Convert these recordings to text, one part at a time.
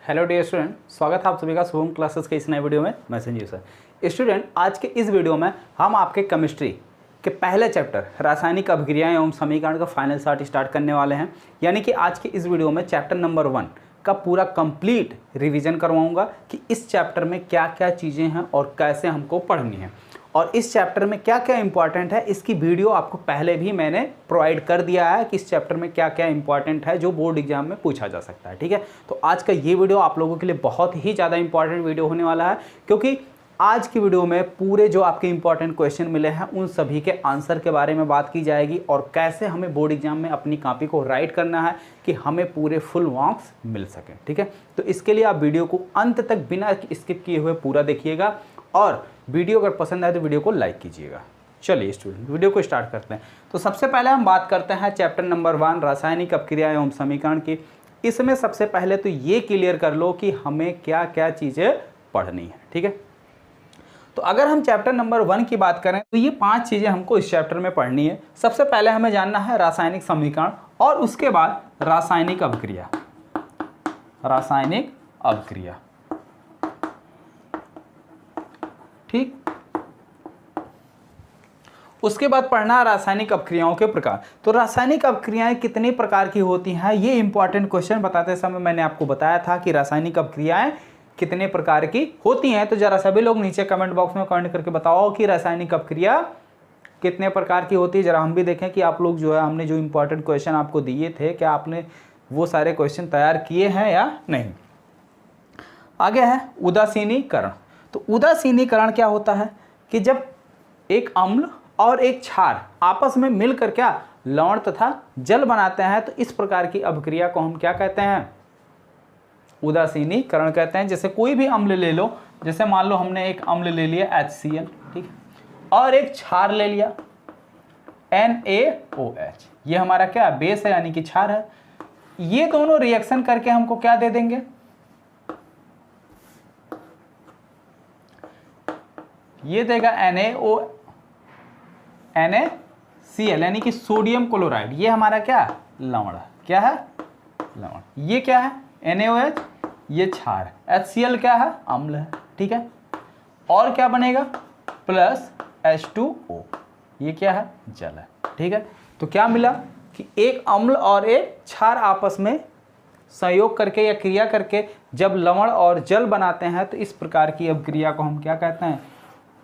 Hello dear student, स्वागत है आप सभी का शुभम क्लासेस के इस नए वीडियो में। मैं संजीव सर। स्टूडेंट, आज के इस वीडियो में हम आपके केमिस्ट्री के पहले चैप्टर रासायनिक अभिक्रियाएं एवं समीकरण का फाइनल स्टार्ट करने वाले हैं। यानी कि आज के इस वीडियो में चैप्टर नंबर 1 का पूरा कंप्लीट रिवीजन करवाऊंगा कि इस चैप्टर में क्या क्या चीज़ें हैं और कैसे हमको पढ़नी है, और इस चैप्टर में क्या क्या इंपॉर्टेंट है। इसकी वीडियो आपको पहले भी मैंने प्रोवाइड कर दिया है कि इस चैप्टर में क्या क्या इंपॉर्टेंट है जो बोर्ड एग्जाम में पूछा जा सकता है। ठीक है, तो आज का ये वीडियो आप लोगों के लिए बहुत ही ज़्यादा इंपॉर्टेंट वीडियो होने वाला है, क्योंकि आज की वीडियो में पूरे जो आपके इंपॉर्टेंट क्वेश्चन मिले हैं उन सभी के आंसर के बारे में बात की जाएगी और कैसे हमें बोर्ड एग्जाम में अपनी कॉपी को राइट करना है कि हमें पूरे फुल मार्क्स मिल सकें। ठीक है, तो इसके लिए आप वीडियो को अंत तक बिना स्किप किए हुए पूरा देखिएगा और वीडियो अगर पसंद आए तो वीडियो को लाइक कीजिएगा। चलिए स्टूडेंट, वीडियो को स्टार्ट करते हैं। तो सबसे पहले हम बात करते हैं चैप्टर नंबर 1 रासायनिक अभिक्रिया एवं समीकरण की। इसमें सबसे पहले तो ये क्लियर कर लो कि हमें क्या क्या चीज़ें पढ़नी है। ठीक है, तो अगर हम चैप्टर नंबर 1 की बात करें तो ये 5 चीज़ें हमको इस चैप्टर में पढ़नी है। सबसे पहले हमें जानना है रासायनिक समीकरण और उसके बाद रासायनिक अभिक्रिया। रासायनिक अभिक्रिया, ठीक। उसके बाद पढ़ना है रासायनिक अभिक्रियाओं के प्रकार। तो रासायनिक अभिक्रियाएं कितने प्रकार की होती हैं, ये इंपॉर्टेंट क्वेश्चन बताते समय मैंने आपको बताया था कि रासायनिक अभिक्रियाएं कितने प्रकार की होती हैं। तो जरा सभी लोग नीचे कमेंट बॉक्स में कमेंट करके बताओ कि रासायनिक अभिक्रिया कितने प्रकार की होती है। जरा हम भी देखें कि आप लोग जो है, हमने जो इंपॉर्टेंट क्वेश्चन आपको दिए थे, क्या आपने वो सारे क्वेश्चन तैयार किए हैं या नहीं। आगे है उदासीनीकरण। तो उदासीनीकरण क्या होता है कि जब एक अम्ल और एक क्षार आपस में मिलकर क्या लवण तथा जल बनाते हैं, तो इस प्रकार की अभिक्रिया को हम क्या कहते हैं, उदासीनीकरण कहते हैं। जैसे कोई भी अम्ल ले लो, जैसे मान लो हमने एक अम्ल ले लिया HCl, ठीक है, और एक क्षार ले लिया NaOH, ये हमारा क्या बेस है यानी कि क्षार है। ये दोनों रिएक्शन करके हमको क्या दे देंगे, ये देगा NaCl यानी कि सोडियम क्लोराइड। ये हमारा क्या लवण, क्या है लवण। ये क्या है NaOH, ये क्षार। HCl क्या है अम्ल है, ठीक है। और क्या बनेगा प्लस H2O, ये क्या है जल है, ठीक है। तो क्या मिला कि एक अम्ल और एक क्षार आपस में संयोग करके या क्रिया करके जब लवण और जल बनाते हैं, तो इस प्रकार की अभिक्रिया को हम क्या कहते हैं,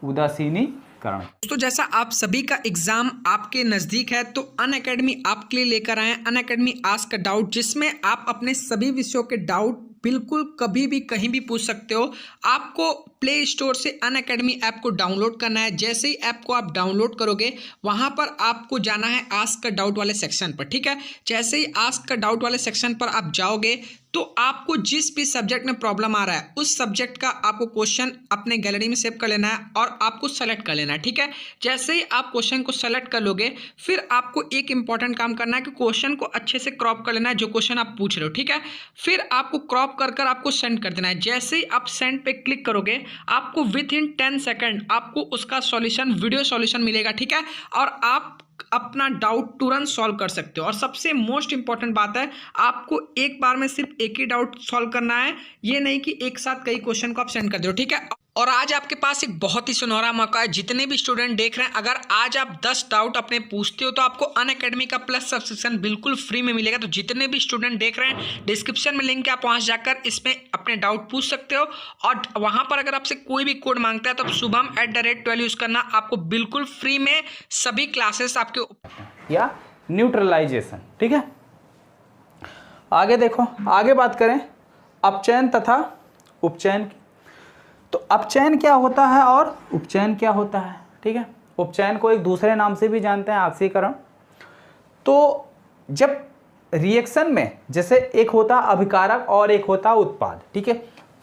उदासीनीकरण। दोस्तों, जैसा आप सभी का एग्जाम आपके नज़दीक है तो अनअकैडमी आपके लिए लेकर आए अनअकैडमी आस्क अ डाउट, जिसमें आप अपने सभी विषयों के डाउट बिल्कुल कभी भी कहीं भी पूछ सकते हो। आपको प्ले स्टोर से अनअकैडमी ऐप को डाउनलोड करना है। जैसे ही ऐप को आप डाउनलोड करोगे, वहां पर आपको जाना है आस्क अ डाउट वाले सेक्शन पर, ठीक है। जैसे ही आस्क अ डाउट वाले सेक्शन पर आप जाओगे तो आपको जिस भी सब्जेक्ट में प्रॉब्लम आ रहा है उस सब्जेक्ट का आपको क्वेश्चन अपने गैलरी में सेव कर लेना है और आपको सेलेक्ट कर लेना है, ठीक है। जैसे ही आप क्वेश्चन को सेलेक्ट कर लोगे, फिर आपको एक इंपॉर्टेंट काम करना है कि क्वेश्चन को अच्छे से क्रॉप कर लेना है, जो क्वेश्चन आप पूछ रहे हो, ठीक है। फिर आपको क्रॉप कर आपको सेंड कर देना है। जैसे ही आप सेंड पे क्लिक करोगे, आपको विद इन 10 सेकेंड आपको उसका सॉल्यूशन, वीडियो सॉल्यूशन मिलेगा, ठीक है। और आप अपना डाउट तुरंत सॉल्व कर सकते हो। और सबसे मोस्ट इंपॉर्टेंट बात है, आपको एक बार में सिर्फ एक ही डाउट सॉल्व करना है, ये नहीं कि एक साथ कई क्वेश्चन को आप सेंड कर दो, ठीक है। और आज आपके पास एक बहुत ही सुनहरा मौका है। जितने भी स्टूडेंट देख रहे हैं, अगर आज आप 10 डाउट अपने पूछते हो तो आपको अनअकैडमी का प्लस सब्सक्रिप्शन बिल्कुल फ्री में मिलेगा। तो जितने भी स्टूडेंट देख रहे हैं, डिस्क्रिप्शन में लिंक है, आप वहां जाकर इसमें अपने डाउट पूछ सकते हो। और वहां पर अगर आपसे कोई भी कोड मांगता है तो शुभम@12 यूज करना, आपको बिल्कुल फ्री में सभी क्लासेस आपके या न्यूट्रलाइजेशन, ठीक है। आगे देखो, आगे बात करें अपचयन तथा उपचयन की। तो अपचयन क्या होता है और उपचयन क्या होता है, ठीक है। उपचयन को एक दूसरे नाम से भी जानते हैं, ऑक्सीकरण। तो जब रिएक्शन में जैसे एक होता अभिकारक और एक होता उत्पाद, ठीक है।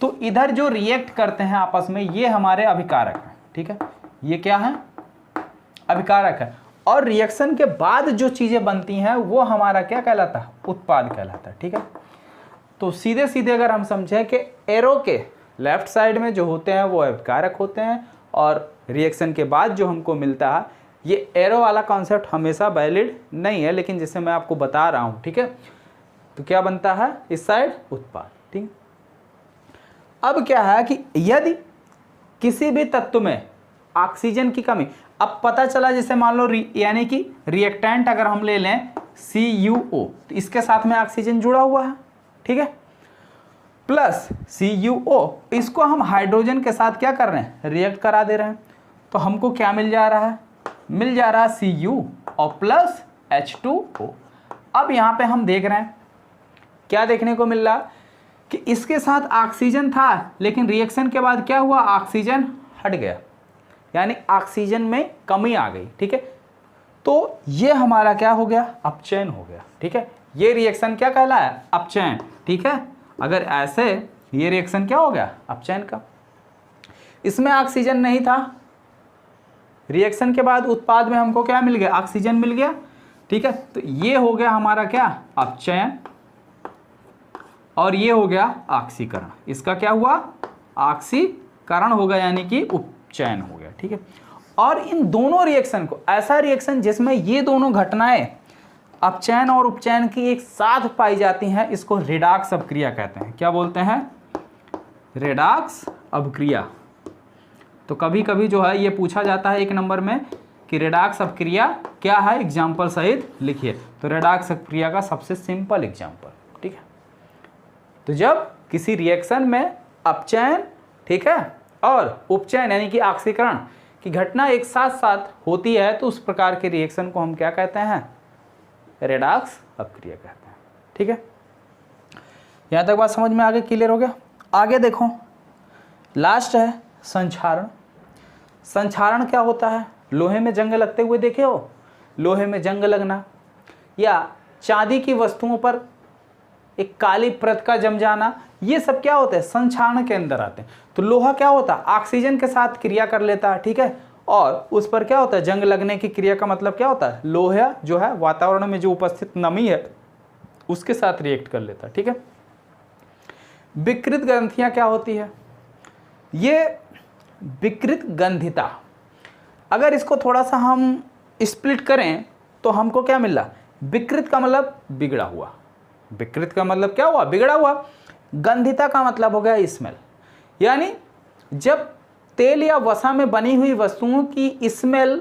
तो इधर जो रिएक्ट करते हैं आपस में, ये हमारे अभिकारक हैं, ठीक है। ये क्या है अभिकारक है। और रिएक्शन के बाद जो चीजें बनती हैं वो हमारा क्या कहलाता है, उत्पाद कहलाता है, ठीक है। तो सीधे सीधे अगर हम समझें कि एरो के लेफ्ट साइड में जो होते हैं वो अभिकारक होते हैं, और रिएक्शन के बाद जो हमको मिलता है, ये एरो वाला कॉन्सेप्ट हमेशा वैलिड नहीं है, लेकिन जैसे मैं आपको बता रहा हूँ, ठीक है। तो क्या बनता है इस साइड उत्पाद, ठीक। अब क्या है कि यदि किसी भी तत्व में ऑक्सीजन की कमी, अब पता चला जैसे मान लो यानी कि रिएक्टेंट अगर हम ले लें CuO, तो इसके साथ में ऑक्सीजन जुड़ा हुआ है, ठीक है, प्लस CuO, इसको हम हाइड्रोजन के साथ क्या कर रहे हैं, रिएक्ट करा दे रहे हैं, तो हमको क्या मिल जा रहा है, मिल जा रहा है Cu और प्लस H2O। अब यहाँ पे हम देख रहे हैं क्या देखने को मिल रहा कि इसके साथ ऑक्सीजन था, लेकिन रिएक्शन के बाद क्या हुआ, ऑक्सीजन हट गया, यानी ऑक्सीजन में कमी आ गई, ठीक है। तो ये हमारा क्या हो गया, अपचयन हो गया, ठीक है। ये रिएक्शन क्या कहलाया, अपचयन, ठीक है। अगर ऐसे ये रिएक्शन क्या हो गया, अपचयन का। इसमें ऑक्सीजन नहीं था, रिएक्शन के बाद उत्पाद में हमको क्या मिल गया, ऑक्सीजन मिल गया, ठीक है। तो ये हो गया हमारा क्या, अपचयन, और ये हो गया ऑक्सीकरण। इसका क्या हुआ, ऑक्सीकरण हो गया, यानी कि उपचयन हो गया, ठीक है। और इन दोनों रिएक्शन को, ऐसा रिएक्शन जिसमें ये दोनों घटनाएं अपचयन और उपचयन की एक साथ पाई जाती हैं, इसको रेडॉक्स अपक्रिया कहते हैं। क्या बोलते हैं, रेडॉक्स अपक्रिया। तो कभी कभी जो है ये पूछा जाता है 1 नंबर में कि रेडॉक्स अपक्रिया क्या है, एग्जाम्पल सहित लिखिए। तो रेडॉक्स अपक्रिया का सबसे सिंपल एग्जाम्पल, ठीक है। तो जब किसी रिएक्शन में अपचयन, ठीक है, और उपचयन यानी कि ऑक्सीकरण की घटना एक साथ साथ होती है, तो उस प्रकार के रिएक्शन को हम क्या कहते हैं, रेडॉक्स अपक्रिया कहते हैं, ठीक है। यहाँ तक बात समझ में आगे क्लियर हो गया। आगे देखो, लास्ट है संक्षारण। संक्षारण क्या होता है, लोहे में जंग लगते हुए देखे हो, लोहे में जंग लगना, या चांदी की वस्तुओं पर एक काली परत का जम जाना, ये सब क्या होता है, संक्षारण के अंदर आते हैं। तो लोहा क्या होता है, ऑक्सीजन के साथ क्रिया कर लेता है, ठीक है, और उस पर क्या होता है, जंग लगने की क्रिया का मतलब क्या होता है, लोहा जो है वातावरण में जो उपस्थित नमी है उसके साथ रिएक्ट कर लेता है, ठीक है। विकृत ग्रंथियां क्या होती है, ये विकृत गंधिता, अगर इसको थोड़ा सा हम स्प्लिट करें तो हमको क्या मिल रहा, विकृत का मतलब बिगड़ा हुआ, विकृत का मतलब क्या हुआ, बिगड़ा हुआ। गंधिता का मतलब हो गया स्मेल, यानी जब तेल या वसा में बनी हुई वस्तुओं की स्मेल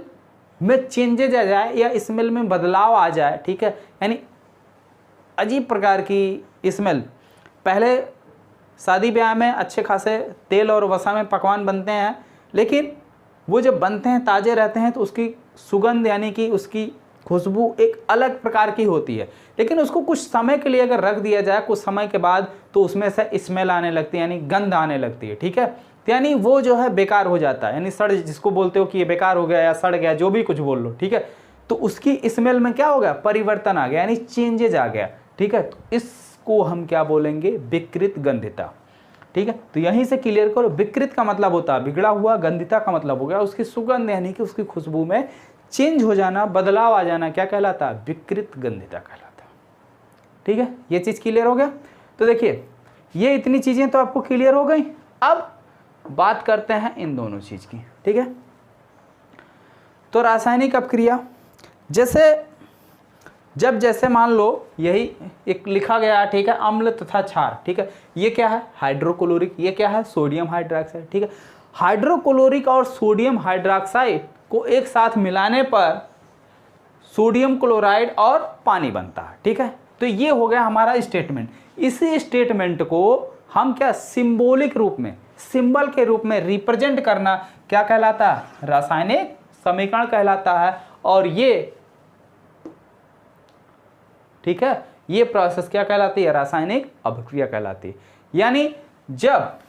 में चेंजेज आ जाए या स्मेल में बदलाव आ जाए, ठीक है, यानी अजीब प्रकार की स्मेल। पहले शादी ब्याह में अच्छे खासे तेल और वसा में पकवान बनते हैं, लेकिन वो जब बनते हैं ताज़े रहते हैं तो उसकी सुगंध यानी कि उसकी खुशबू एक अलग प्रकार की होती है, लेकिन उसको कुछ समय के लिए अगर रख दिया जाए, कुछ समय के बाद तो उसमें से स्मेल आने लगती है, यानी गंध आने लगती है, ठीक है। तो यानी वो जो है बेकार हो जाता है, यानी सड़, जिसको बोलते हो कि ये बेकार हो गया या सड़ गया, जो भी कुछ बोल लो, ठीक है। तो उसकी स्मेल में क्या हो गया, परिवर्तन आ गया, यानी चेंजेज आ गया, ठीक है। तो इसको हम क्या बोलेंगे, विकृत गंधिता, ठीक है। तो यहीं से क्लियर करो, विकृत का मतलब होता है बिगड़ा हुआ, गंधिता का मतलब हो गया उसकी सुगंध यानी कि उसकी खुशबू में चेंज हो जाना, बदलाव आ जाना, क्या कहलाता है, विकृत गंधिता कहलाता है, ठीक है। ये चीज़ क्लियर हो गया। तो देखिए ये इतनी चीज़ें तो आपको क्लियर हो गई। अब बात करते हैं इन दोनों चीज़ की, ठीक है। तो रासायनिक अपक्रिया, जैसे जब जैसे मान लो यही एक लिखा गया है, ठीक है, अम्ल तथा क्षार, ठीक है, ये क्या है, हाइड्रोक्लोरिक, ये क्या है, सोडियम हाइड्रोक्साइड, ठीक है। हाइड्रोक्लोरिक और सोडियम हाइड्रोक्साइड को एक साथ मिलाने पर सोडियम क्लोराइड और पानी बनता है, ठीक है। तो ये हो गया हमारा स्टेटमेंट। इसी स्टेटमेंट को हम क्या सिंबॉलिक रूप में, सिंबल के रूप में रिप्रेजेंट करना क्या कहलाता है, रासायनिक समीकरण कहलाता है। और ये, ठीक है, ये प्रोसेस क्या कहलाती है, रासायनिक अपक्रिया कहलाती है। यानी जब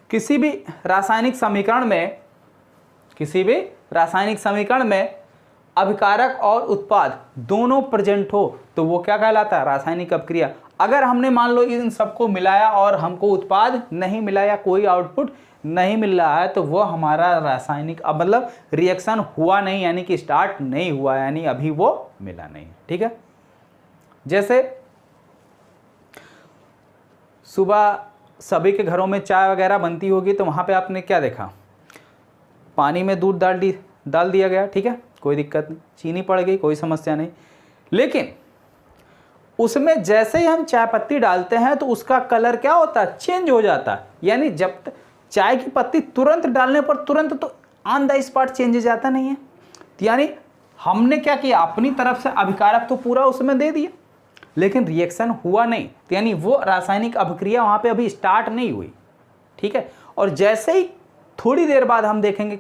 किसी भी रासायनिक समीकरण में अभिकारक और उत्पाद दोनों प्रेजेंट हो तो वो क्या कहलाता है, रासायनिक अपक्रिया। अगर हमने मान लो इन सबको मिलाया और हमको उत्पाद नहीं मिला या कोई आउटपुट नहीं मिल रहा है, तो वो हमारा रासायनिक मतलब रिएक्शन हुआ नहीं, यानी कि स्टार्ट नहीं हुआ, यानी अभी वो मिला नहीं, ठीक है। जैसे सुबह सभी के घरों में चाय वगैरह बनती होगी, तो वहाँ पे आपने क्या देखा, पानी में दूध डाल दिया गया, ठीक है, कोई दिक्कत नहीं, चीनी पड़ गई, कोई समस्या नहीं। लेकिन उसमें जैसे ही हम चाय पत्ती डालते हैं तो उसका कलर क्या होता है, चेंज हो जाता है। यानी जब तक चाय की पत्ती तुरंत डालने पर तुरंत तो ऑन द स्पॉट चेंज हो जाता नहीं है। तो यानी हमने क्या किया, अपनी तरफ से अभिकारक तो पूरा उसमें दे दिया, लेकिन रिएक्शन हुआ नहीं। तो यानी वो रासायनिक अभिक्रिया वहाँ पे अभी स्टार्ट नहीं हुई, ठीक है। और जैसे ही थोड़ी देर बाद हम देखेंगे,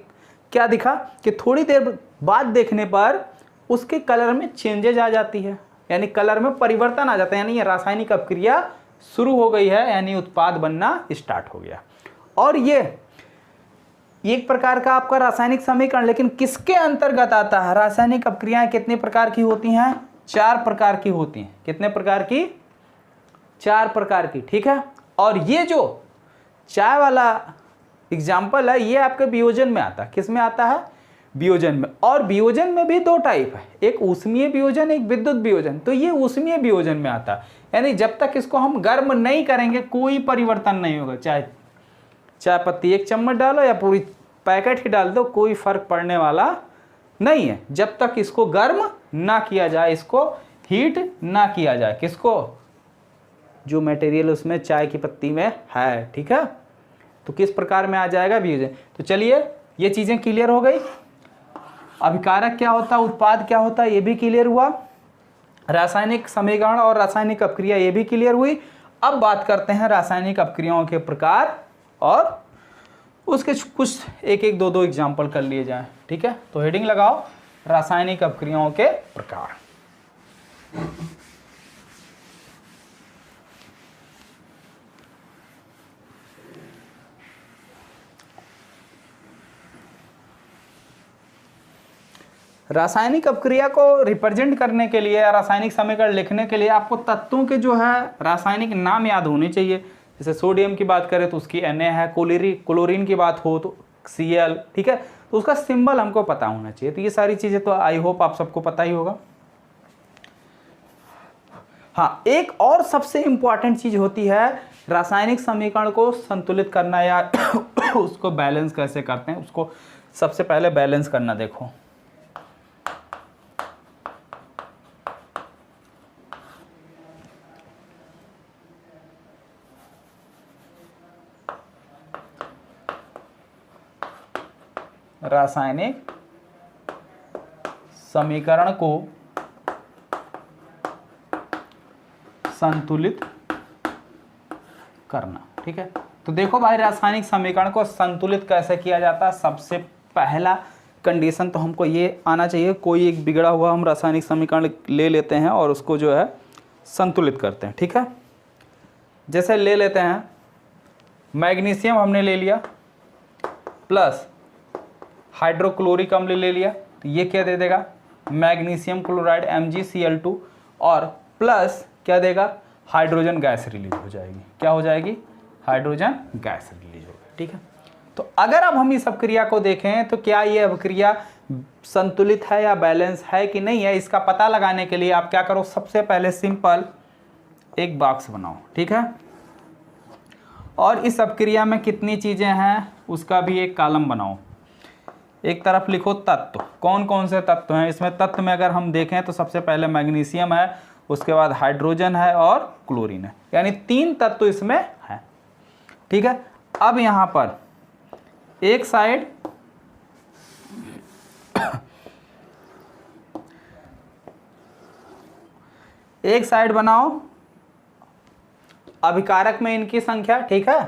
क्या दिखा कि थोड़ी देर बाद देखने पर उसके कलर में चेंजेज आ जाती है, यानी कलर में परिवर्तन आ जाता है, यानी ये रासायनिक अभिक्रिया शुरू हो गई है, यानी उत्पाद बनना स्टार्ट हो गया। और ये एक प्रकार का आपका रासायनिक समीकरण, लेकिन किसके अंतर्गत आता है? रासायनिक अभिक्रियाएं कितने प्रकार की होती हैं? 4 प्रकार की होती हैं। कितने प्रकार की? 4 प्रकार की, ठीक है। और ये जो चाय वाला एग्जाम्पल है ये आपके वियोजन में आता है। किस में आता है? वियोजन में। और वियोजन में भी 2 टाइप है, एक ऊष्मीय वियोजन, एक विद्युत वियोजन। तो ये ऊष्मीय वियोजन में आता है, यानी जब तक इसको हम गर्म नहीं करेंगे कोई परिवर्तन नहीं होगा। चाहे चाय पत्ती 1 चम्मच डालो या पूरी पैकेट ही डाल दो, कोई फर्क पड़ने वाला नहीं है, जब तक इसको गर्म ना किया जाए, इसको हीट ना किया जाए। किसको? जो मटेरियल उसमें चाय की पत्ती में है, ठीक है। तो किस प्रकार में आ जाएगा? वियोजन। तो चलिए ये चीजें क्लियर हो गई। अभिकारक क्या होता है, उत्पाद क्या होता है, ये भी क्लियर हुआ। रासायनिक समीकरण और रासायनिक अपक्रिया ये भी क्लियर हुई। अब बात करते हैं रासायनिक अपक्रियाओं के प्रकार और उसके कुछ एक 2 एग्जाम्पल कर लिए जाएं, ठीक है। तो हेडिंग लगाओ, रासायनिक अपक्रियाओं के प्रकार। रासायनिक अपक्रिया को रिप्रेजेंट करने के लिए या रासायनिक समीकरण लिखने के लिए आपको तत्वों के जो है रासायनिक नाम याद होने चाहिए। जैसे सोडियम की बात करें तो उसकी Na है, क्लोरीन की बात हो तो Cl, ठीक है। तो उसका सिंबल हमको पता होना चाहिए। तो ये सारी चीज़ें तो आई होप आप सबको पता ही होगा। हाँ, एक और सबसे इंपॉर्टेंट चीज़ होती है रासायनिक समीकरण को संतुलित करना या उसको बैलेंस कैसे करते हैं, उसको सबसे पहले बैलेंस करना। देखो रासायनिक समीकरण को संतुलित करना, ठीक है। तो देखो भाई, रासायनिक समीकरण को संतुलित कैसे किया जाता है। सबसे पहला कंडीशन तो हमको ये आना चाहिए, कोई एक बिगड़ा हुआ हम रासायनिक समीकरण ले लेते हैं और उसको जो है संतुलित करते हैं, ठीक है। जैसे ले लेते हैं मैग्नीशियम हमने ले लिया प्लस हाइड्रोक्लोरिक अम्ल ले लिया, तो ये क्या दे देगा? मैग्नीशियम क्लोराइड MgCl2 और प्लस क्या देगा? हाइड्रोजन गैस रिलीज हो जाएगी। क्या हो जाएगी? हाइड्रोजन गैस रिलीज होगी, ठीक है। तो अगर अब हम इस अपक्रिया को देखें तो क्या ये अपक्रिया संतुलित है या बैलेंस है कि नहीं है, इसका पता लगाने के लिए आप क्या करो, सबसे पहले सिंपल एक बॉक्स बनाओ, ठीक है। और इस अपक्रिया में कितनी चीज़ें हैं उसका भी एक कॉलम बनाओ। एक तरफ लिखो तत्व, कौन कौन से तत्व हैं इसमें। तत्व में अगर हम देखें तो सबसे पहले मैग्नीशियम है, उसके बाद हाइड्रोजन है और क्लोरीन है, यानी 3 तत्व इसमें हैं, ठीक है। अब यहाँ पर एक साइड बनाओ अभिकारक में इनकी संख्या, ठीक है।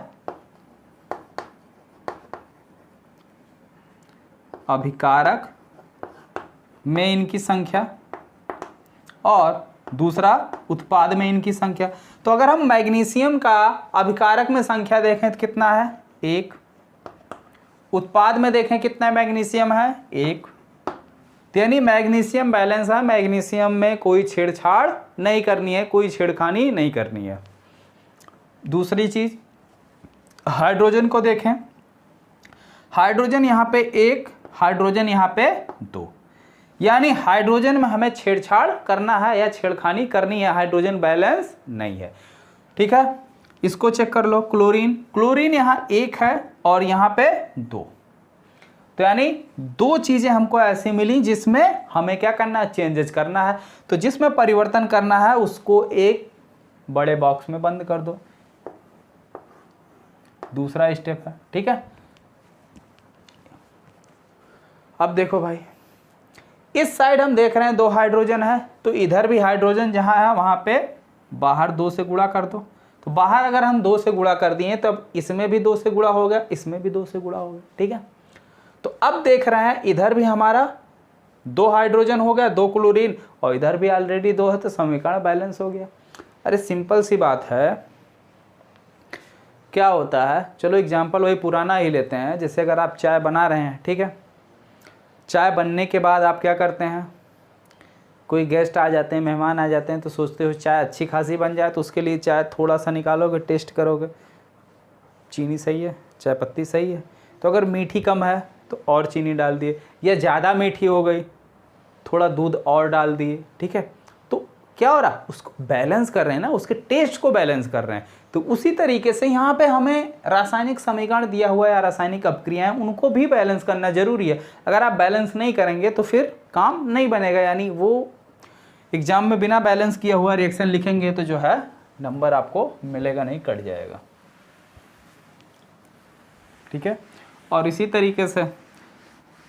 अभिकारक में इनकी संख्या और दूसरा उत्पाद में इनकी संख्या। तो अगर हम मैग्नीशियम का अभिकारक में संख्या देखें तो कितना है? 1। उत्पाद में देखें कितना मैग्नीशियम है? 1। यानी मैग्नीशियम बैलेंस है, मैग्नीशियम में कोई छेड़छाड़ नहीं करनी है, कोई छेड़खानी नहीं करनी है। दूसरी चीज हाइड्रोजन को देखें, हाइड्रोजन यहाँ पे 1, हाइड्रोजन यहाँ पे 2, यानी हाइड्रोजन में हमें छेड़छाड़ करना है या छेड़खानी करनी है, हाइड्रोजन बैलेंस नहीं है, ठीक है। इसको चेक कर लो, क्लोरीन यहाँ 1 है और यहाँ पे 2। तो यानी दो चीजें हमको ऐसी मिली जिसमें हमें क्या करना है, चेंजेस करना है। तो जिसमें परिवर्तन करना है उसको एक बड़े बॉक्स में बंद कर दो, दूसरा स्टेप है। ठीक है, अब देखो भाई, इस साइड हम देख रहे हैं 2 हाइड्रोजन है, तो इधर भी हाइड्रोजन जहां है वहां पे बाहर 2 से गुणा कर दो। तो बाहर अगर हम 2 से गुणा कर दिए तो अब इसमें भी 2 से गुणा हो गया, इसमें भी 2 से गुणा हो गया। ठीक है, तो अब देख रहे हैं इधर भी हमारा 2 हाइड्रोजन हो गया, 2 क्लोरीन, और इधर भी ऑलरेडी 2 है, तो समीकरण बैलेंस हो गया। अरे सिंपल सी बात है, क्या होता है, चलो एग्जाम्पल वही पुराना ही लेते हैं। जैसे अगर आप चाय बना रहे हैं, ठीक है, चाय बनने के बाद आप क्या करते हैं, कोई गेस्ट आ जाते हैं, मेहमान आ जाते हैं, तो सोचते हो चाय अच्छी खासी बन जाए, तो उसके लिए चाय थोड़ा सा निकालोगे, टेस्ट करोगे, चीनी सही है, चाय पत्ती सही है। तो अगर मीठी कम है तो और चीनी डाल दिए, या ज़्यादा मीठी हो गई थोड़ा दूध और डाल दिए। ठीक है, तो क्या हो रहा, उसको बैलेंस कर रहे हैं ना, उसके टेस्ट को बैलेंस कर रहे हैं। तो उसी तरीके से यहाँ पे हमें रासायनिक समीकरण दिया हुआ है या रासायनिक अपक्रियाएं, उनको भी बैलेंस करना जरूरी है। अगर आप बैलेंस नहीं करेंगे तो फिर काम नहीं बनेगा, यानी वो एग्जाम में बिना बैलेंस किया हुआ रिएक्शन लिखेंगे तो जो है नंबर आपको मिलेगा नहीं, कट जाएगा। ठीक है, और इसी तरीके से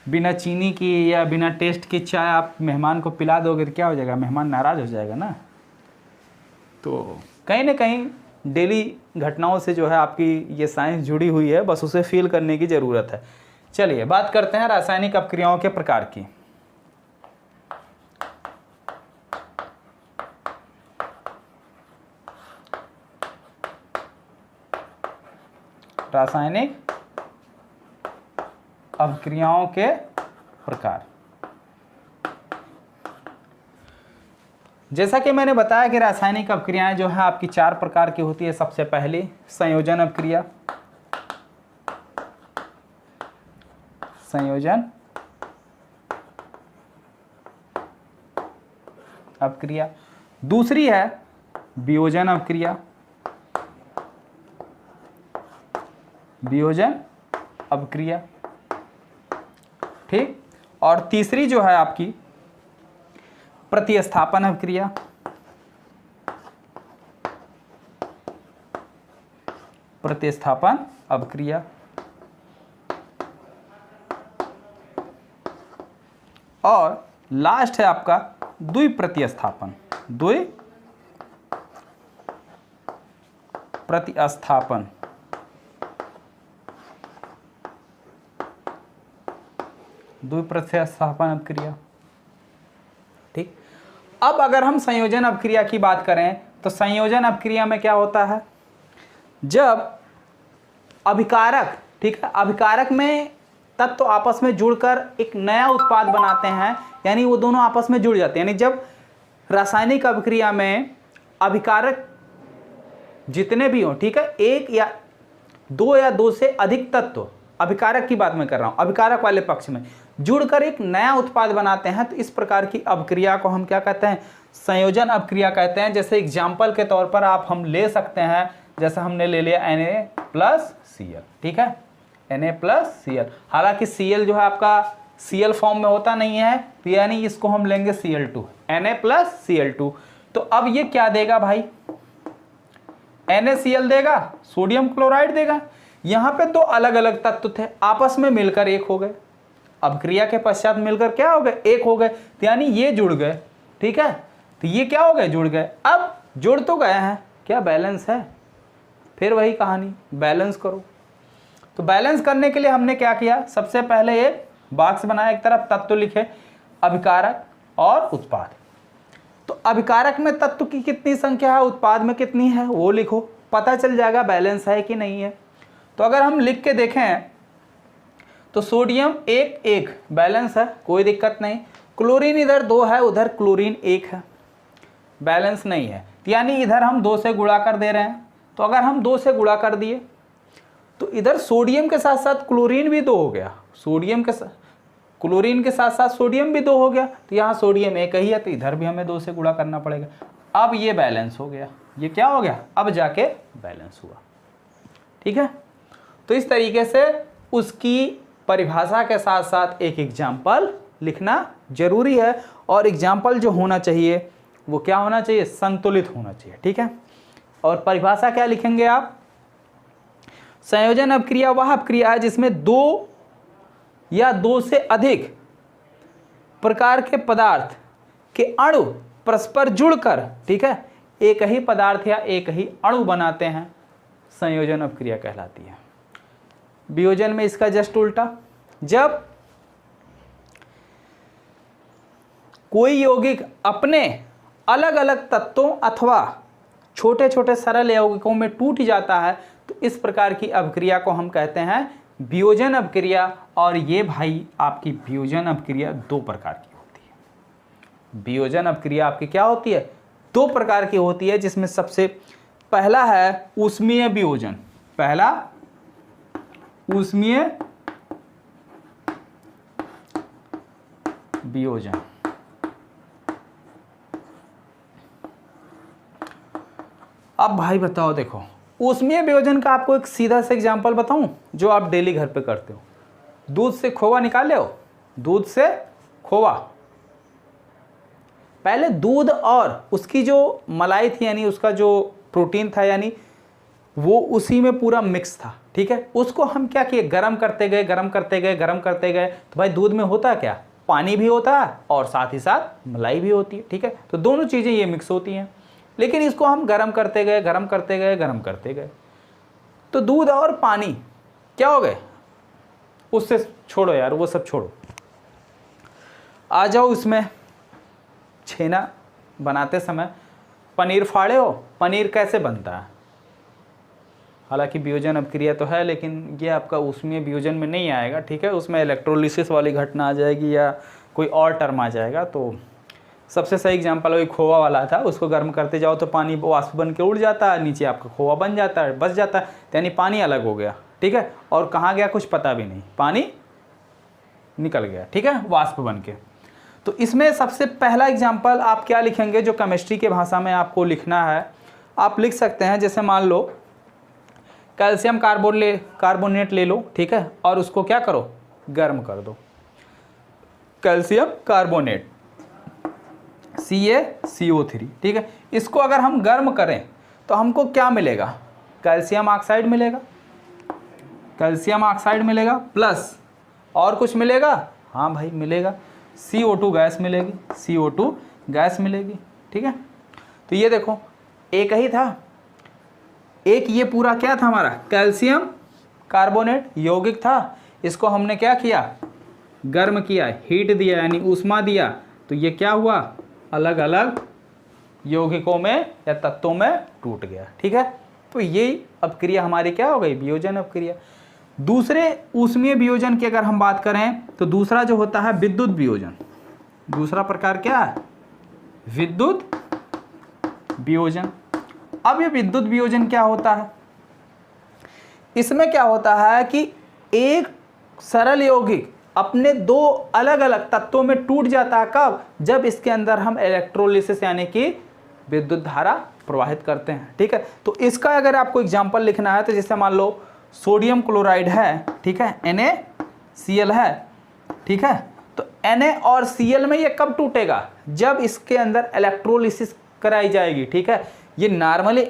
बिना चीनी की या बिना टेस्ट की चाय आप मेहमान को पिला दोगे तो क्या हो जाएगा, मेहमान नाराज़ हो जाएगा ना। तो कहीं ना कहीं डेली घटनाओं से जो है आपकी ये साइंस जुड़ी हुई है, बस उसे फील करने की ज़रूरत है। चलिए बात करते हैं रासायनिक अपक्रियाओं के प्रकार की। रासायनिक अपक्रियाओं के प्रकार, जैसा कि मैंने बताया कि रासायनिक अपक्रियाएं जो है आपकी 4 प्रकार की होती है। सबसे पहली संयोजन अपक्रिया, संयोजन अपक्रिया। दूसरी है वियोजन अपक्रिया, वियोजन अपक्रिया। ठीक, और तीसरी जो है आपकी प्रतिस्थापन अपक्रिया, प्रतिस्थापन अपक्रिया। और लास्ट है आपका द्विप्रतिस्थापन, द्विप्रतिस्थापन। द्विप्रतिस्थापन अपक्रिया। ठीक, अब अगर हम संयोजन अपक्रिया की बात करें तो संयोजन अपक्रिया में क्या होता है, जब अभिकारक, ठीक है, अभिकारक में तत्व तो आपस में जुड़कर एक नया उत्पाद बनाते हैं, यानी वो दोनों आपस में जुड़ जाते हैं। यानी जब रासायनिक अपक्रिया में अभिकारक जितने भी हों, ठीक है, एक या दो से अधिक तत्व, अभिकारक की बात मैं कर रहा हूं, अभिकारक वाले पक्ष में जुड़कर एक नया उत्पाद बनाते हैं, तो इस प्रकार की अपक्रिया को हम क्या कहते हैं, संयोजन अपक्रिया कहते हैं। जैसे एग्जाम्पल के तौर पर आप हम ले सकते हैं, जैसे हमने ले लिया Na+Cl, ठीक है, Na+Cl। हालांकि Cl जो है आपका Cl फॉर्म में होता नहीं है, तो यानी इसको हम लेंगे Cl2, Na+Cl2। तो अब ये क्या देगा भाई, NaCl देगा, सोडियम क्लोराइड देगा। यहाँ पे 2 अलग अलग तत्व थे, आपस में मिलकर एक हो गए, अपक्रिया के पश्चात मिलकर क्या हो गए, एक हो गए, तो यानी ये जुड़ गए। ठीक है, तो ये क्या हो गए, जुड़ गए। अब जुड़ तो गए हैं, क्या बैलेंस है, फिर वही कहानी, बैलेंस करो। तो बैलेंस करने के लिए हमने क्या किया, सबसे पहले एक बॉक्स बनाया, एक तरफ तत्व लिखे, अभिकारक और उत्पाद। तो अभिकारक में तत्व की कितनी संख्या है, उत्पाद में कितनी है, वो लिखो, पता चल जाएगा बैलेंस है कि नहीं है। तो अगर हम लिख के देखें तो सोडियम 1 बैलेंस है, कोई दिक्कत नहीं। क्लोरीन इधर 2 है, उधर क्लोरीन 1 है, बैलेंस नहीं है, यानी इधर हम 2 से गुणा कर दे रहे हैं। तो अगर हम 2 से गुणा कर दिए तो इधर सोडियम के साथ साथ क्लोरीन भी 2 हो गया, सोडियम के साथ क्लोरीन के साथ साथ सोडियम भी 2 हो गया, तो यहाँ सोडियम 1 ही है, तो इधर भी हमें 2 से गुणा करना पड़ेगा। अब ये बैलेंस हो गया, ये क्या हो गया, अब जाके बैलेंस हुआ। ठीक है, तो इस तरीके से उसकी परिभाषा के साथ साथ एक एग्जाम्पल लिखना जरूरी है, और एग्जाम्पल जो होना चाहिए वो क्या होना चाहिए, संतुलित होना चाहिए। ठीक है, और परिभाषा क्या लिखेंगे आप, संयोजन अपक्रिया वह अपक्रिया है जिसमें दो या दो से अधिक प्रकार के पदार्थ के अणु परस्पर जुड़कर, ठीक है, एक ही पदार्थ या एक ही अणु बनाते हैं, संयोजन अपक्रिया कहलाती है। वियोजन में इसका जस्ट उल्टा, जब कोई यौगिक अपने अलग अलग तत्वों अथवा छोटे छोटे सरल यौगिकों में टूट जाता है तो इस प्रकार की अपक्रिया को हम कहते हैं वियोजन अपक्रिया। और ये भाई आपकी वियोजन अपक्रिया दो प्रकार की होती है। वियोजन अपक्रिया आपकी क्या होती है, दो प्रकार की होती है, जिसमें सबसे पहला है ऊष्मीय वियोजन। पहला ऊष्मीय वियोजन। अब भाई बताओ, देखो ऊष्मीय वियोजन का आपको एक सीधा सा एग्जांपल बताऊं जो आप डेली घर पे करते हो। दूध से खोवा निकाले हो, दूध से खोवा, पहले दूध और उसकी जो मलाई थी यानी उसका जो प्रोटीन था यानी वो उसी में पूरा मिक्स था। ठीक है, उसको हम क्या किए, गर्म करते गए गर्म करते गए गर्म करते गए, तो भाई दूध में होता क्या, पानी भी होता है और साथ ही साथ मलाई भी होती है। ठीक है, तो दोनों चीज़ें ये मिक्स होती हैं, लेकिन इसको हम गर्म करते गए गर्म करते गए गर्म करते गए, तो दूध और पानी क्या हो गए, उससे छोड़ो यार, वो सब छोड़ो, आ जाओ इसमें छेना बनाते समय पनीर फाड़े हो, पनीर कैसे बनता है, हालांकि वियोजन अपक्रिया तो है लेकिन ये आपका ऊष्मीय वियोजन में नहीं आएगा। ठीक है, उसमें इलेक्ट्रोलिसिस वाली घटना आ जाएगी या कोई और टर्म आ जाएगा। तो सबसे सही एग्जांपल वही खोवा वाला था, उसको गर्म करते जाओ तो पानी वाष्प बन के उड़ जाता है, नीचे आपका खोवा बन जाता है, बच जाता है, यानी पानी अलग हो गया। ठीक है, और कहाँ गया कुछ पता भी नहीं, पानी निकल गया। ठीक है, वाष्प बन के। तो इसमें सबसे पहला एग्जाम्पल आप क्या लिखेंगे, जो केमिस्ट्री के भाषा में आपको लिखना है, आप लिख सकते हैं, जैसे मान लो कैल्शियम कार्बोनेट ले लो। ठीक है, और उसको क्या करो, गर्म कर दो, कैल्शियम कार्बोनेट CaCO3। ठीक है, इसको अगर हम गर्म करें तो हमको क्या मिलेगा, कैल्शियम ऑक्साइड मिलेगा, कैल्शियम ऑक्साइड मिलेगा, प्लस और कुछ मिलेगा, हाँ भाई मिलेगा, CO2 गैस मिलेगी, CO2 गैस मिलेगी। ठीक है, तो ये देखो एक ही था, एक ये पूरा क्या था हमारा कैल्शियम कार्बोनेट यौगिक था, इसको हमने क्या किया, गर्म किया, हीट दिया यानी ऊष्मा दिया, तो ये क्या हुआ, अलग अलग यौगिकों में या तत्वों में टूट गया। ठीक है, तो ये अपक्रिया हमारी क्या हो गई, वियोजन अपक्रिया। दूसरे ऊष्मीय वियोजन की अगर हम बात करें तो दूसरा जो होता है विद्युत वियोजन। दूसरा प्रकार क्या है, विद्युत वियोजन। अब ये विद्युत वियोजन क्या होता है, इसमें क्या होता है कि एक सरल यौगिक अपने दो अलग अलग तत्वों में टूट जाता है, कब, जब इसके अंदर हम इलेक्ट्रोलिसिस यानी कि विद्युत धारा प्रवाहित करते हैं। ठीक है, तो इसका अगर आपको एग्जांपल लिखना है तो जैसे मान लो सोडियम क्लोराइड है, ठीक है, NaCl है। ठीक है, तो Na और Cl में ये कब टूटेगा, जब इसके अंदर इलेक्ट्रोलिसिस कराई जाएगी। ठीक है, ये नॉर्मली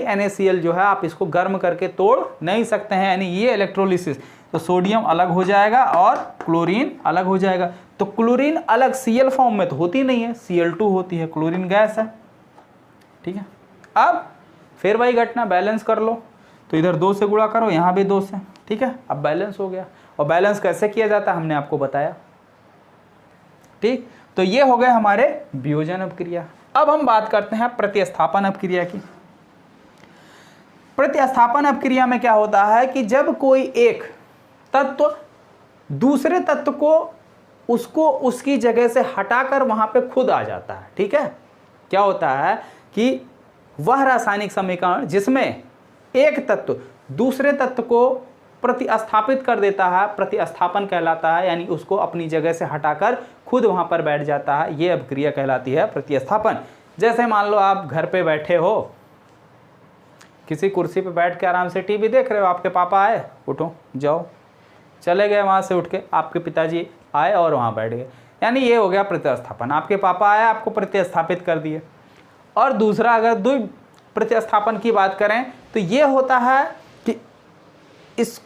NaCl जो है आप इसको गर्म करके तोड़ नहीं सकते हैं, यानी ये इलेक्ट्रोलिसिस, तो सोडियम अलग हो जाएगा और क्लोरीन अलग हो जाएगा। तो क्लोरीन अलग Cl फॉर्म में तो होती नहीं है, Cl2 होती है, क्लोरीन गैस है। ठीक है, अब फिर वही घटना, बैलेंस कर लो, तो इधर 2 से गुणा करो, यहाँ भी 2 से। ठीक है, अब बैलेंस हो गया, और बैलेंस कैसे किया जाता है हमने आपको बताया। ठीक, तो ये हो गए हमारे वियोजन अपक्रिया। अब हम बात करते हैं प्रतिस्थापन अपक्रिया की। प्रतिस्थापन अपक्रिया में क्या होता है कि जब कोई एक तत्व दूसरे तत्व को उसको उसकी जगह से हटाकर वहां पे खुद आ जाता है। ठीक है, क्या होता है कि वह रासायनिक समीकरण जिसमें एक तत्व दूसरे तत्व को प्रतिस्थापित कर देता है, प्रतिस्थापन कहलाता है, यानी उसको अपनी जगह से हटाकर खुद वहां पर बैठ जाता है, ये अपक्रिया कहलाती है प्रतिस्थापन। जैसे मान लो आप घर पे बैठे हो, किसी कुर्सी पे बैठ के आराम से टीवी देख रहे हो, आपके पापा आए, उठो जाओ, चले गए वहाँ से उठ के, आपके पिताजी आए और वहाँ बैठ गए, यानी ये हो गया प्रतिस्थापन। आपके पापा आए, आपको प्रतिस्थापित कर दिए। और दूसरा, अगर द्वि प्रतिस्थापन की बात करें तो ये होता है कि इस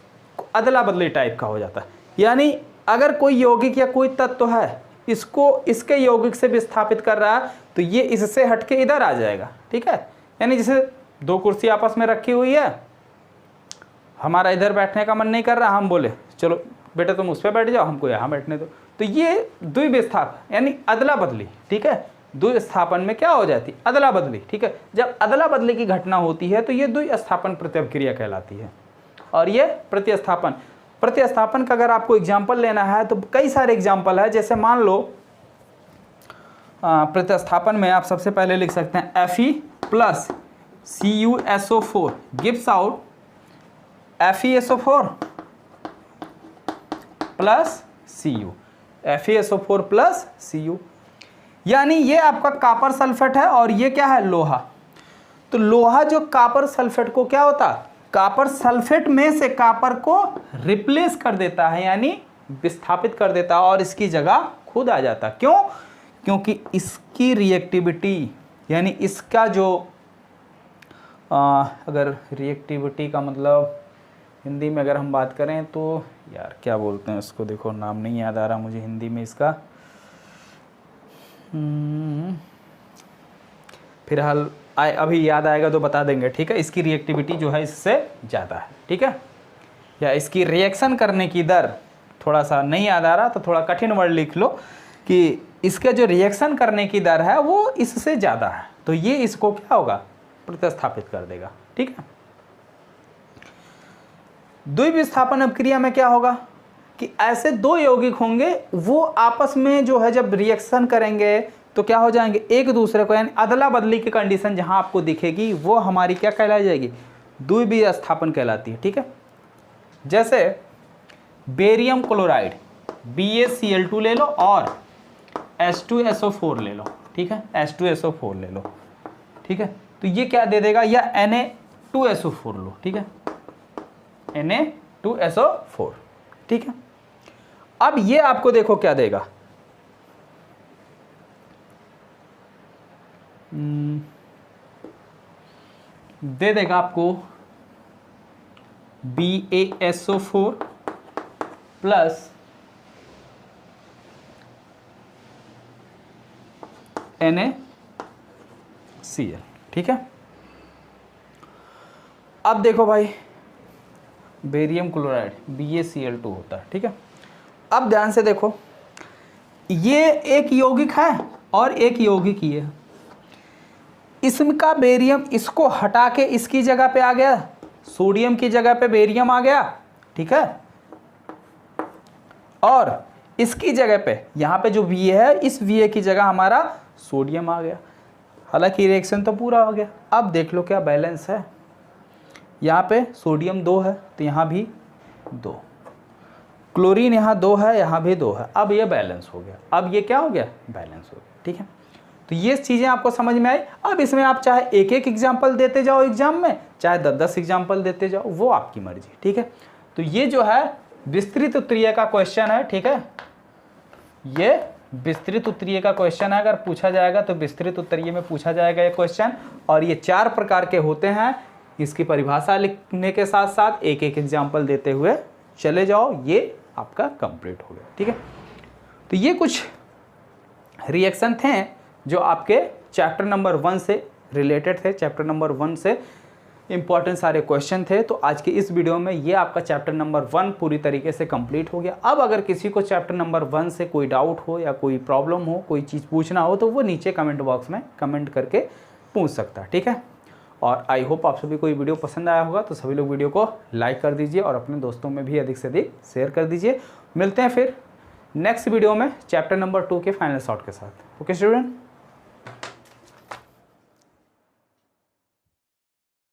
अदला बदली टाइप का हो जाता है, यानी अगर कोई यौगिक या कोई तत्व है, इसको इसके यौगिक से विस्थापित कर रहा है तो ये इससे हटके इधर आ जाएगा, ठीक है। यानी जैसे दो कुर्सी आपस में रखी हुई है, हमारा इधर बैठने का मन नहीं कर रहा, हम बोले चलो बेटा तुम उस पर बैठ जाओ, हमको यहाँ बैठने दो, तो ये द्विविस्थापन यानी अदला बदली, ठीक है। द्विस्थापन में क्या हो जाती है, अदला बदली, ठीक है। जब अदला बदली की घटना होती है तो ये द्विस्थापन प्रतिक्रिया कहलाती है। और ये प्रतिस्थापन का अगर आपको एग्जाम्पल लेना है तो कई सारे एग्जाम्पल है। जैसे मान लो प्रतिस्थापन में आप सबसे पहले लिख सकते हैं Fe plus CuSO4 gives out FeSO4 plus Cu, FeSO4 plus Cu, यानी ये आपका कॉपर सल्फेट है और ये क्या है, लोहा। तो लोहा जो कॉपर सल्फेट को क्या होता, कॉपर सल्फेट में से कॉपर को रिप्लेस कर देता है, यानी विस्थापित कर देता है और इसकी जगह खुद आ जाता। क्यों? क्योंकि इसकी रिएक्टिविटी यानी इसका जो अगर रिएक्टिविटी का मतलब हिंदी में अगर हम बात करें तो यार क्या बोलते हैं उसको, देखो नाम नहीं याद आ रहा मुझे हिंदी में इसका, फिलहाल अभी याद आएगा तो बता देंगे, ठीक है। इसकी रिएक्टिविटी जो है इससे ज़्यादा है, ठीक है, या इसकी रिएक्शन करने की दर, थोड़ा सा नहीं याद आ रहा तो थोड़ा कठिन वर्ड लिख लो कि इसका जो रिएक्शन करने की दर है वो इससे ज़्यादा है, तो ये इसको क्या होगा, प्रतिस्थापित कर देगा, ठीक है। द्विविस्थापन अभिक्रिया में क्या होगा कि ऐसे दो यौगिक होंगे, वो आपस में जो है जब रिएक्शन करेंगे तो क्या हो जाएंगे, एक दूसरे को, यानी अदला बदली की कंडीशन जहां आपको दिखेगी वो हमारी क्या कहलाई जाएगी, द्विविस्थापन कहलाती है, ठीक है। जैसे बेरियम क्लोराइड BaCl2 ले लो और H2SO4 ले लो, ठीक है, H2SO4 ले लो, ठीक है। तो ये क्या दे देगा, या Na2SO4 लो, ठीक है, Na2SO4, ठीक है। अब ये आपको देखो क्या देगा, दे देगा आपको BaSO4 प्लस NaCl, ठीक है। अब देखो भाई बेरियम क्लोराइड BaCl2 होता है, ठीक है। अब ध्यान से देखो, ये एक यौगिक है और एक यौगिक ये है, इसका बेरियम इसको हटा के इसकी जगह पे आ गया, सोडियम की जगह पे बेरियम आ गया, ठीक है, और इसकी जगह पे यहाँ पे जो Va है, इस Va की जगह हमारा सोडियम आ गया। हालांकि रिएक्शन तो पूरा हो गया। अब देख लो क्या बैलेंस है, यहाँ पे सोडियम 2 है तो यहाँ भी 2, क्लोरीन यहाँ 2 है, यहाँ भी 2 है, अब ये बैलेंस हो गया। अब ये क्या हो गया, बैलेंस हो गया, ठीक है। तो ये चीज़ें आपको समझ में आई। अब इसमें आप चाहे एक एक एग्जाम्पल देते जाओ एग्जाम में, चाहे 10-10 एग्जाम्पल देते जाओ, वो आपकी मर्जी, ठीक है। तो ये जो है विस्तृत उत्तरीय का क्वेश्चन है, ठीक है, ये विस्तृत उत्तरीय का क्वेश्चन है। अगर पूछा जाएगा तो विस्तृत उत्तरीय में पूछा जाएगा ये क्वेश्चन, और ये 4 प्रकार के होते हैं। इसकी परिभाषा लिखने के साथ साथ एक एक एग्जाम्पल देते हुए चले जाओ, ये आपका कंप्लीट हो गया, ठीक है। तो ये कुछ रिएक्शन थे जो आपके चैप्टर नंबर 1 से रिलेटेड थे, चैप्टर नंबर 1 से इंपॉर्टेंट सारे क्वेश्चन थे। तो आज के इस वीडियो में ये आपका चैप्टर नंबर 1 पूरी तरीके से कंप्लीट हो गया। अब अगर किसी को चैप्टर नंबर 1 से कोई डाउट हो या कोई प्रॉब्लम हो, कोई चीज़ पूछना हो, तो वो नीचे कमेंट बॉक्स में कमेंट करके पूछ सकता है, ठीक है। और आई होप आप सभी को ये वीडियो पसंद आया होगा, तो सभी लोग वीडियो को लाइक कर दीजिए और अपने दोस्तों में भी अधिक से अधिक शेयर कर दीजिए। मिलते हैं फिर नेक्स्ट वीडियो में चैप्टर नंबर 2 के फाइनल शॉट के साथ। Okay student.